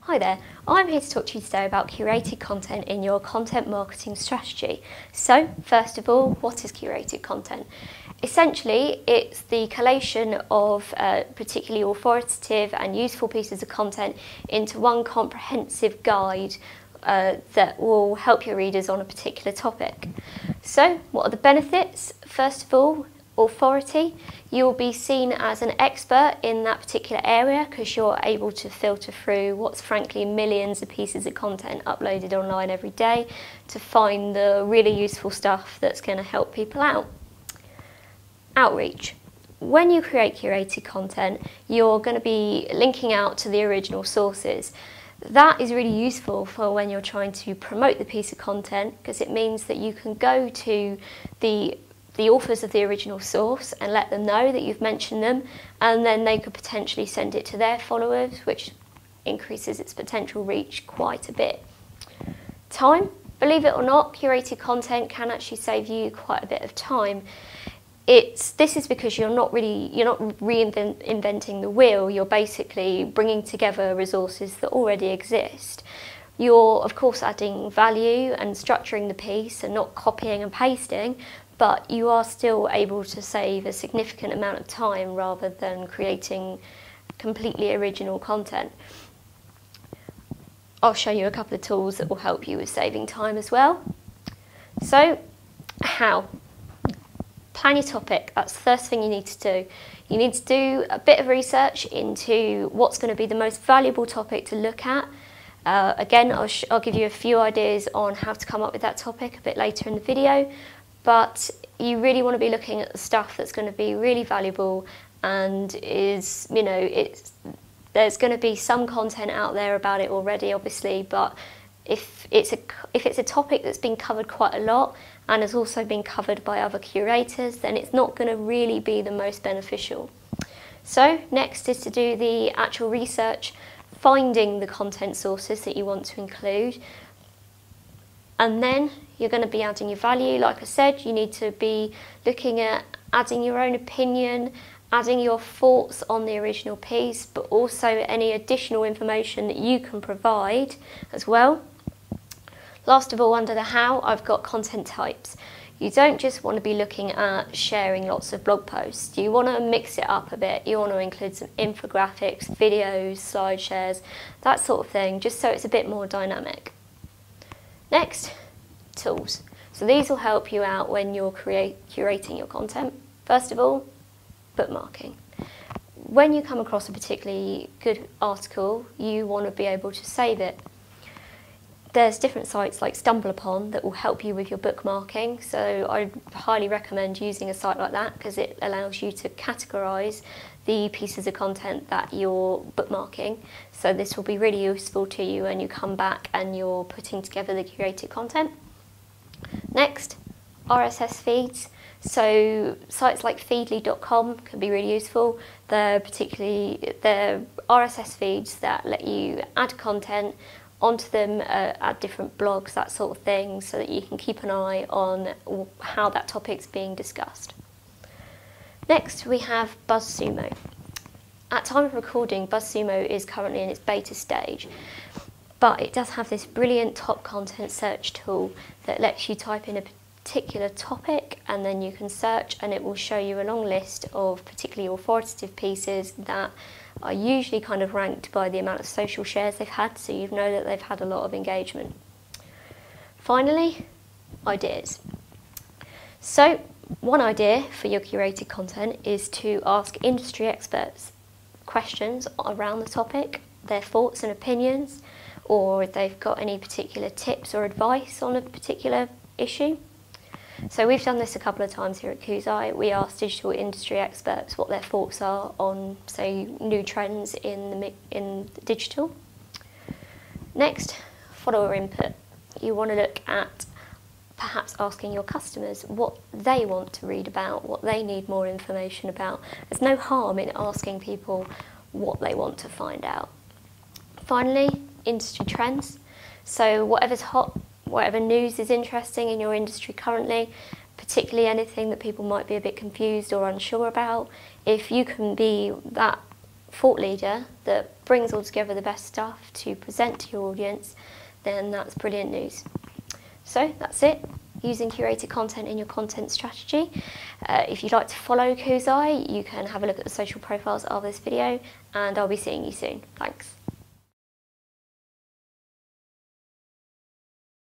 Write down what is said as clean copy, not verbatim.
Hi there, I'm here to talk to you today about curated content in your content marketing strategy. So, first of all, what is curated content? Essentially, it's the collation of particularly authoritative and useful pieces of content into one comprehensive guide that will help your readers on a particular topic. So, what are the benefits? First of all, authority. You'll be seen as an expert in that particular area because you're able to filter through what's frankly millions of pieces of content uploaded online every day to find the really useful stuff that's going to help people out. Outreach. When you create curated content, you're going to be linking out to the original sources. That is really useful for when you're trying to promote the piece of content because it means that you can go to the authors of the original source and let them know that you've mentioned them, and then they could potentially send it to their followers, which increases its potential reach quite a bit. Time, believe it or not, curated content can actually save you quite a bit of time. This is because you're not reinventing the wheel, you're basically bringing together resources that already exist. You're of course adding value and structuring the piece and not copying and pasting, but you are still able to save a significant amount of time rather than creating completely original content. I'll show you a couple of tools that will help you with saving time as well. So, how? Plan your topic. That's the first thing you need to do. You need to do a bit of research into what's going to be the most valuable topic to look at. Again, I'll give you a few ideas on how to come up with that topic a bit later in the video. But you really want to be looking at the stuff that's going to be really valuable and there's going to be some content out there about it already, obviously, but if it's a topic that's been covered quite a lot and has also been covered by other curators, then it's not going to really be the most beneficial. So next is to do the actual research, finding the content sources that you want to include, and then you're going to be adding your value. Like I said, you need to be looking at adding your own opinion, adding your thoughts on the original piece, but also any additional information that you can provide as well. Last of all, under the how, I've got content types. You don't just want to be looking at sharing lots of blog posts. You want to mix it up a bit. You want to include some infographics, videos, slide shares, that sort of thing, just so it's a bit more dynamic. Next, tools. So these will help you out when you're curating your content. First of all, bookmarking. When you come across a particularly good article, you want to be able to save it. There's different sites like StumbleUpon that will help you with your bookmarking, so I highly recommend using a site like that because it allows you to categorise the pieces of content that you're bookmarking. So this will be really useful to you when you come back and you're putting together the curated content. Next, Rss Feeds. So sites like feedly.com can be really useful. They're RSS feeds that let you add content onto them, add different blogs, that sort of thing, so that you can keep an eye on how that topic's being discussed. Next, we have BuzzSumo. At time of recording, BuzzSumo is currently in its beta stage, but it does have this brilliant top content search tool that lets you type in a particular topic and then you can search and it will show you a long list of particularly authoritative pieces that are usually kind of ranked by the amount of social shares they've had, so you know that they've had a lot of engagement. Finally, ideas. So one idea for your curated content is to ask industry experts questions around the topic, their thoughts and opinions, or if they've got any particular tips or advice on a particular issue. So we've done this a couple of times here at Koozai. We asked digital industry experts what their thoughts are on, say, new trends in digital. Next, follower input. You want to look at perhaps asking your customers what they want to read about, what they need more information about. There's no harm in asking people what they want to find out. Finally, industry trends. So whatever's hot, whatever news is interesting in your industry currently, particularly anything that people might be a bit confused or unsure about, if you can be that thought leader that brings all together the best stuff to present to your audience, then that's brilliant news. So that's it, using curated content in your content strategy. If you'd like to follow Koozai, you can have a look at the social profiles of this video, and I'll be seeing you soon. Thanks.